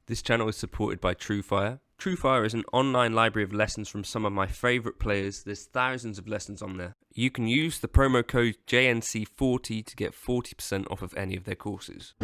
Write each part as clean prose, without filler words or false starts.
This channel is supported by TrueFire. TrueFire is an online library of lessons from some of my favourite players. There's thousands of lessons on there. You can use the promo code JNC40 to get 40% off of any of their courses.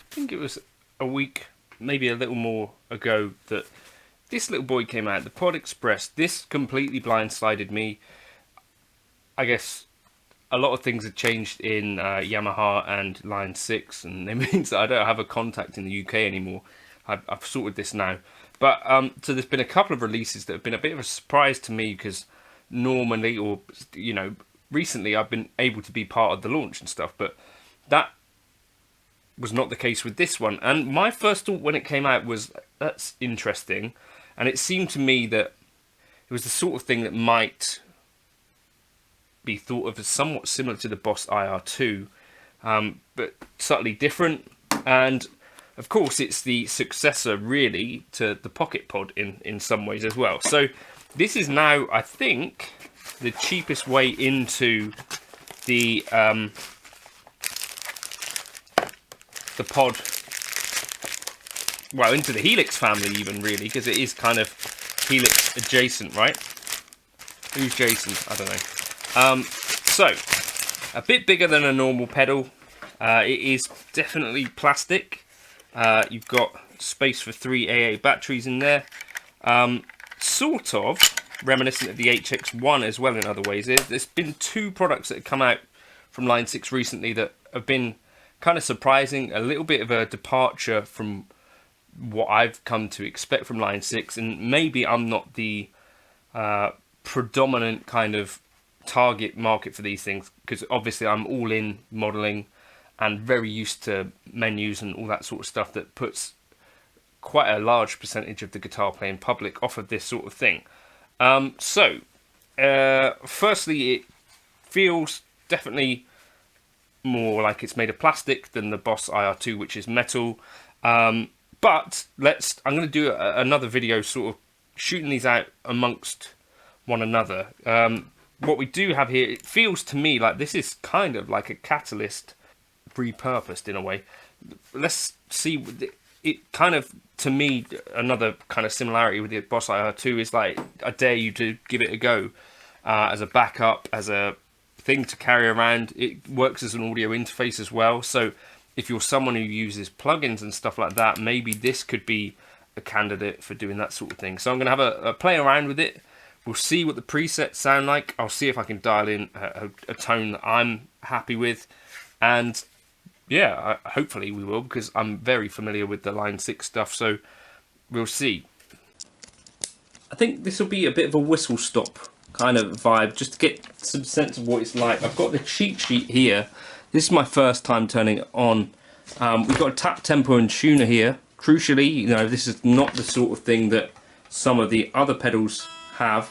I think it was a week, maybe a little more ago, that this little boy came out, the Pod Express. This completely blindsided me. I guess a lot of things have changed in Yamaha and Line 6, and it means that I don't have a contact in the UK anymore. I've sorted this now. But so there's been a couple of releases that have been a bit of a surprise to me, because normally, or recently, I've been able to be part of the launch and stuff, but that was not the case with this one. And my first thought when it came out was, that's interesting, and it seemed to me that it was the sort of thing that might be thought of as somewhat similar to the Boss IR2, but subtly different. And of course it's the successor really to the Pocket Pod in some ways as well. So this is now, I think, the cheapest way into the Pod, well, into the Helix family even, really, because it is kind of Helix adjacent, right? Who's Jason? I don't know. So, a bit bigger than a normal pedal. It is definitely plastic. You've got space for 3 AA batteries in there. Sort of reminiscent of the HX1 as well in other ways. There's been 2 products that have come out from Line 6 recently that have been kind of surprising, a little bit of a departure from what I've come to expect from Line 6, and maybe I'm not the predominant kind of target market for these things, because obviously I'm all in modelling and very used to menus and all that sort of stuff that puts quite a large percentage of the guitar playing public off of this sort of thing. Firstly, it feels definitely more like it's made of plastic than the Boss IR2, which is metal. But I'm going to do another video sort of shooting these out amongst one another. What we do have here, it feels to me like this is kind of like a Catalyst repurposed in a way. Let's see. it kind of, to me, another kind of similarity with the Boss IR2 is like, I dare you to give it a go as a backup, as a thing to carry around. It works as an audio interface as well. So if you're someone who uses plugins and stuff like that, maybe this could be a candidate for doing that sort of thing. So I'm going to have a play around with it. We'll see what the presets sound like. I'll see if I can dial in a tone that I'm happy with. And yeah, hopefully we will, because I'm very familiar with the Line 6 stuff. So we'll see. I think this will be a bit of a whistle stop kind of vibe, just to get some sense of what it's like. I've got the cheat sheet here. This is my first time turning it on. We've got a tap tempo and tuner here. Crucially, you know, this is not the sort of thing that some of the other pedals have.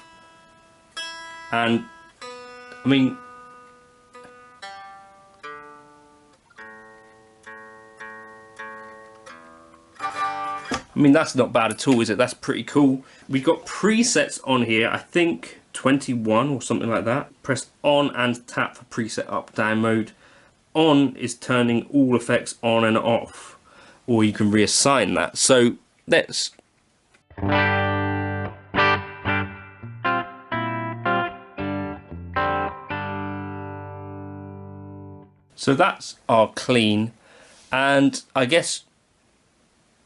And I mean, that's not bad at all, is it? That's pretty cool. We've got presets on here, I think 21 or something like that. Press on and tap for preset up down mode. On is turning all effects on and off, or you can reassign that. So let's... So that's our clean, and I guess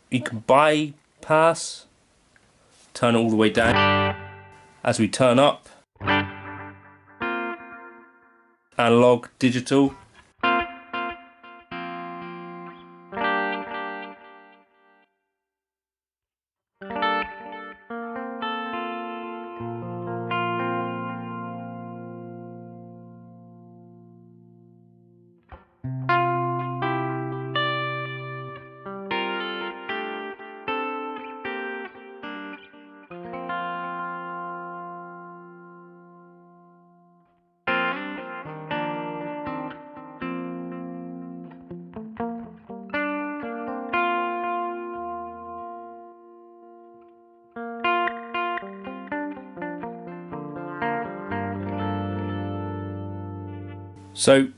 you can bypass, turn it all the way down. As we turn up, analog, digital. So,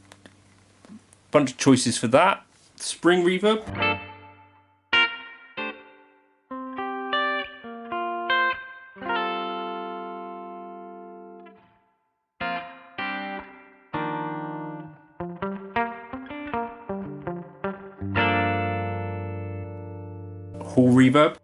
bunch of choices for that. Spring reverb. Hall reverb.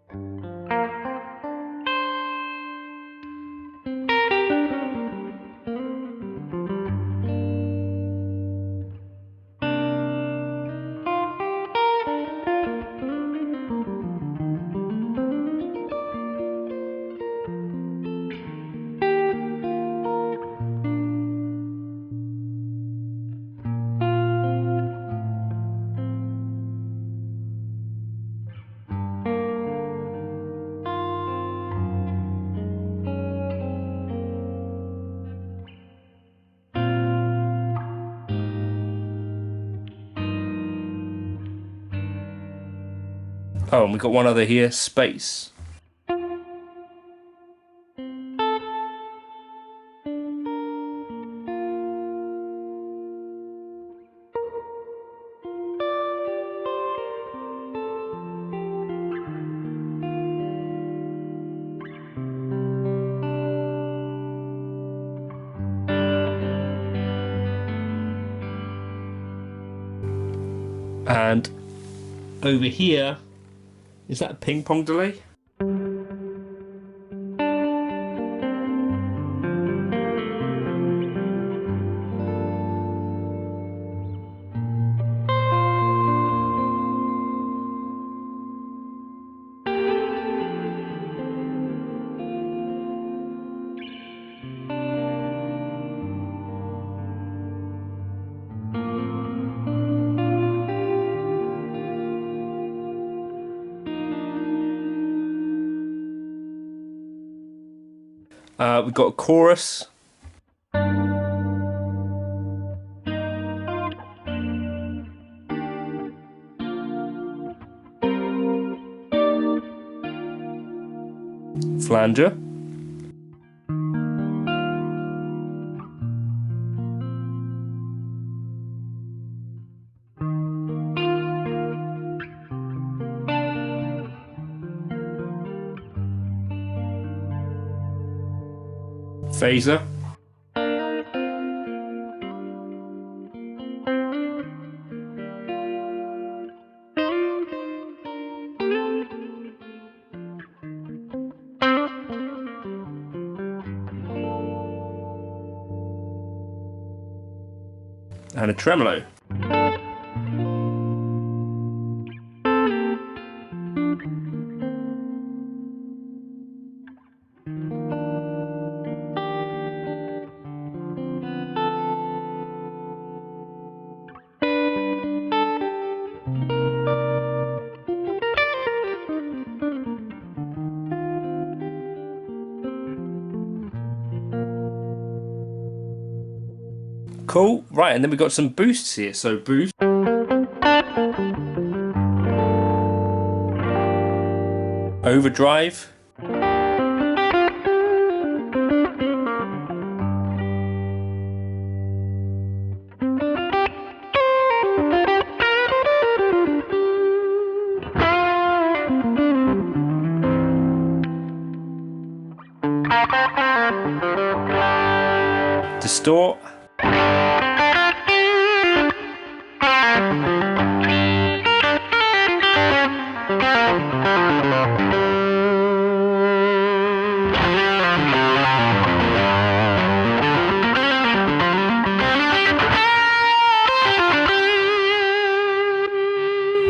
Oh, and we've got one other here, space. And over here, is that a ping pong delay? We've got a chorus. Flanger. phaser. And a tremolo. Cool, right, and then we've got some boosts here. So boost, overdrive, distort,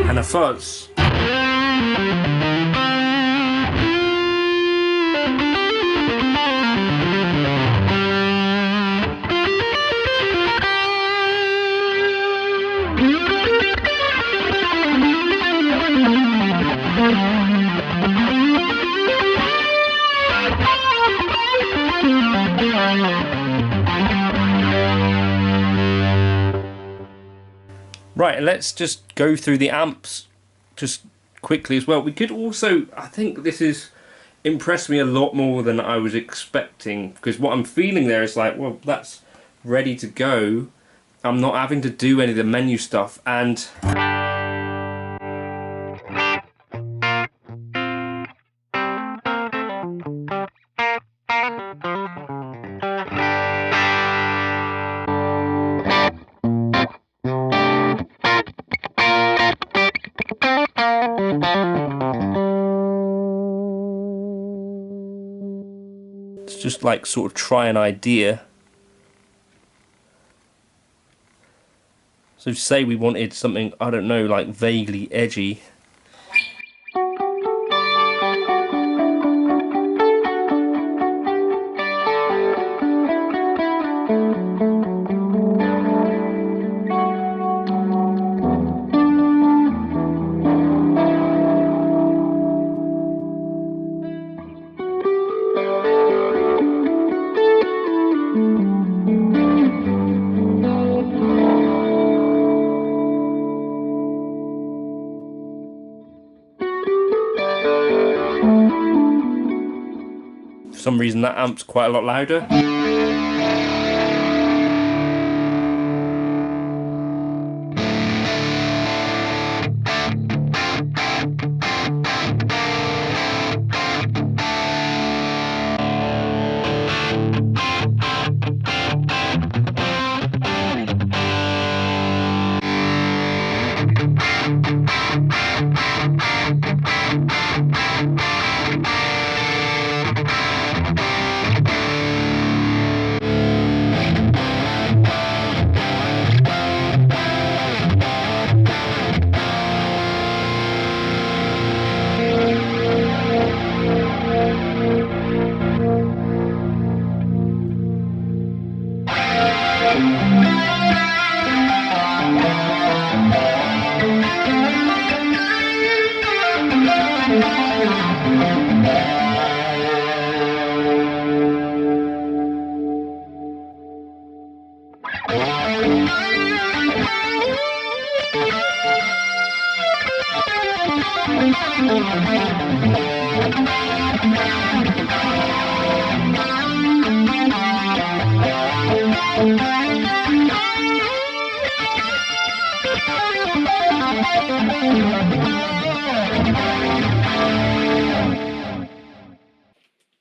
and a fuzz. Right, let's just go through the amps just quickly as well. We could also, I think this is impressed me a lot more than I was expecting, because what I'm feeling there is like, well, that's ready to go. I'm not having to do any of the menu stuff, and it's just like sort of try an idea. So say we wanted something, I don't know, like vaguely edgy. For some reason that amp's quite a lot louder.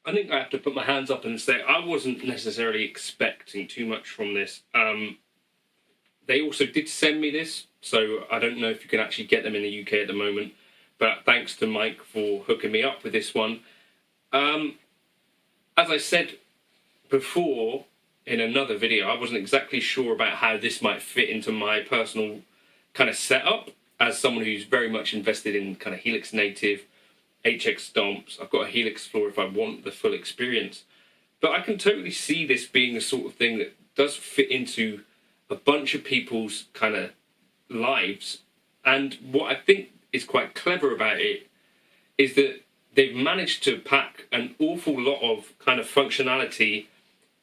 I think I have to put my hands up and say I wasn't necessarily expecting too much from this. They also did send me this, so I don't know if you can actually get them in the UK at the moment. But thanks to Mike for hooking me up with this one. As I said before in another video, I wasn't exactly sure about how this might fit into my personal kind of setup as someone who's very much invested in kind of Helix native, HX stomps. I've got a Helix floor if I want the full experience. But I can totally see this being the sort of thing that does fit into a bunch of people's kind of lives. And what I think is quite clever about it is that they've managed to pack an awful lot of kind of functionality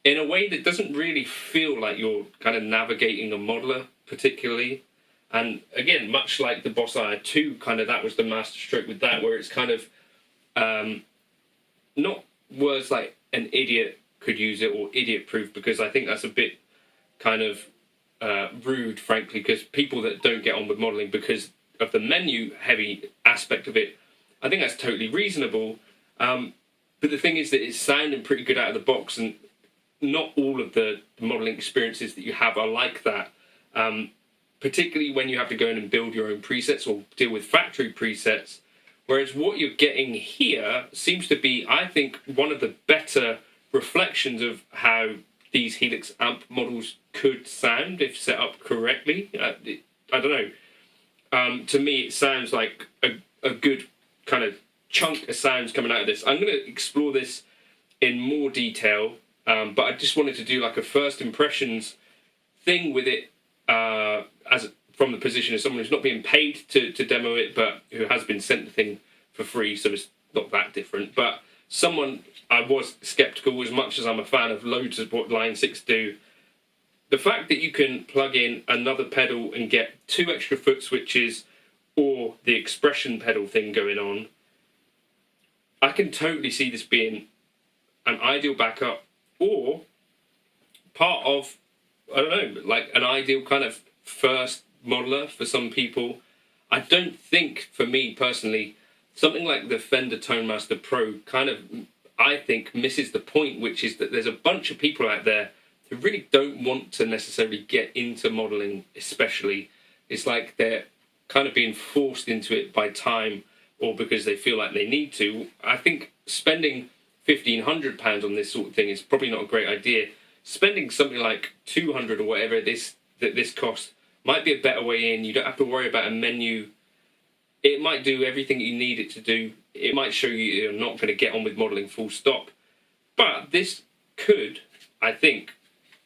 in a way that doesn't really feel like you're kind of navigating a modeler particularly. And again, much like the Boss Eye 2, kind of that was the master stroke with that, where it's kind of not words like an idiot could use it or idiot proof, because I think that's a bit kind of rude, frankly, because people that don't get on with modeling because of the menu heavy aspect of it, I think that's totally reasonable. But the thing is that it's sounding pretty good out of the box, and not all of the modeling experiences that you have are like that. Particularly when you have to go in and build your own presets or deal with factory presets. Whereas what you're getting here seems to be, I think, one of the better reflections of how these Helix amp models could sound if set up correctly. I don't know. To me, it sounds like a good kind of chunk of sounds coming out of this. I'm going to explore this in more detail, but I just wanted to do like a first impressions thing with it, as from the position of someone who's not being paid to demo it, but who has been sent the thing for free, so it's not that different. But someone I was skeptical, as much as I'm a fan of loads of what Line 6 do. The fact that you can plug in another pedal and get 2 extra foot switches or the expression pedal thing going on, I can totally see this being an ideal backup or part of, I don't know, like an ideal kind of first modeler for some people. I don't think, for me personally, something like the Fender ToneMaster Pro kind of, I think, misses the point, which is that there's a bunch of people out there who really don't want to necessarily get into modeling, especially. It's like they're kind of being forced into it by time or because they feel like they need to. I think spending £1,500 on this sort of thing is probably not a great idea. Spending something like 200 or whatever this costs might be a better way in. You don't have to worry about a menu. It might do everything you need it to do. It might show you you're not going to get on with modeling full stop. But this could, I think,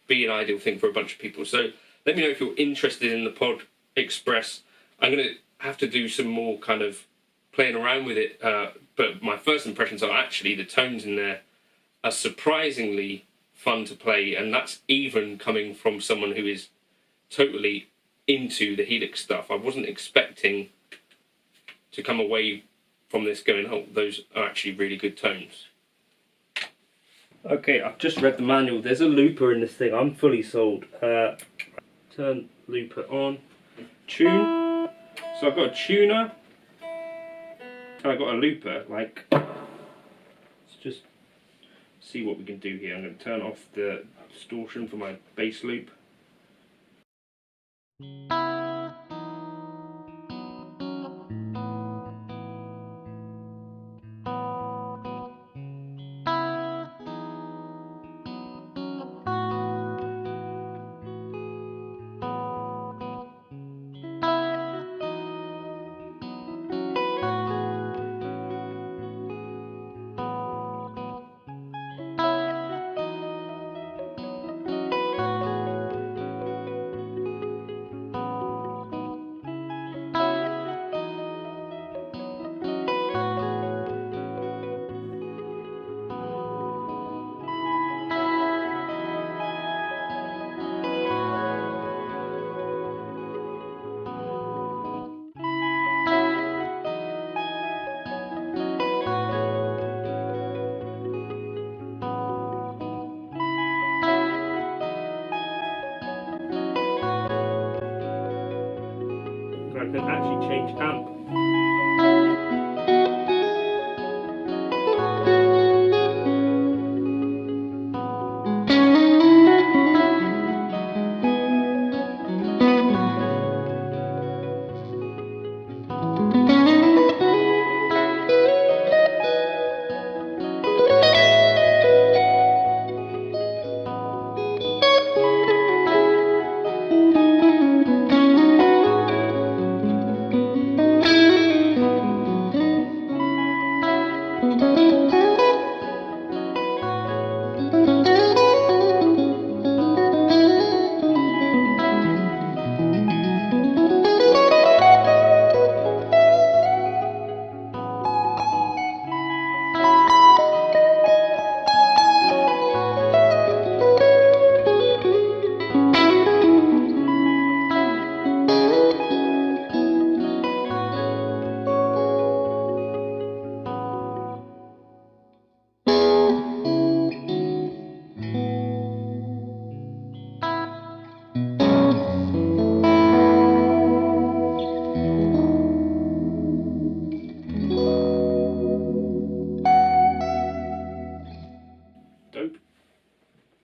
be an ideal thing for a bunch of people. So let me know if you're interested in the Pod Express. I'm going to have to do some more kind of playing around with it. But my first impressions are actually the tones in there are surprisingly fun to play. And that's even coming from someone who is totally into the Helix stuff. I wasn't expecting to come away from this going, oh, those are actually really good tones. Okay, I've just read the manual. There's a looper in this thing. I'm fully sold. Turn looper on. Tune. So I've got a tuner. And I've got a looper. Like, let's just see what we can do here. I'm going to turn off the distortion for my bass loop. I can actually change amp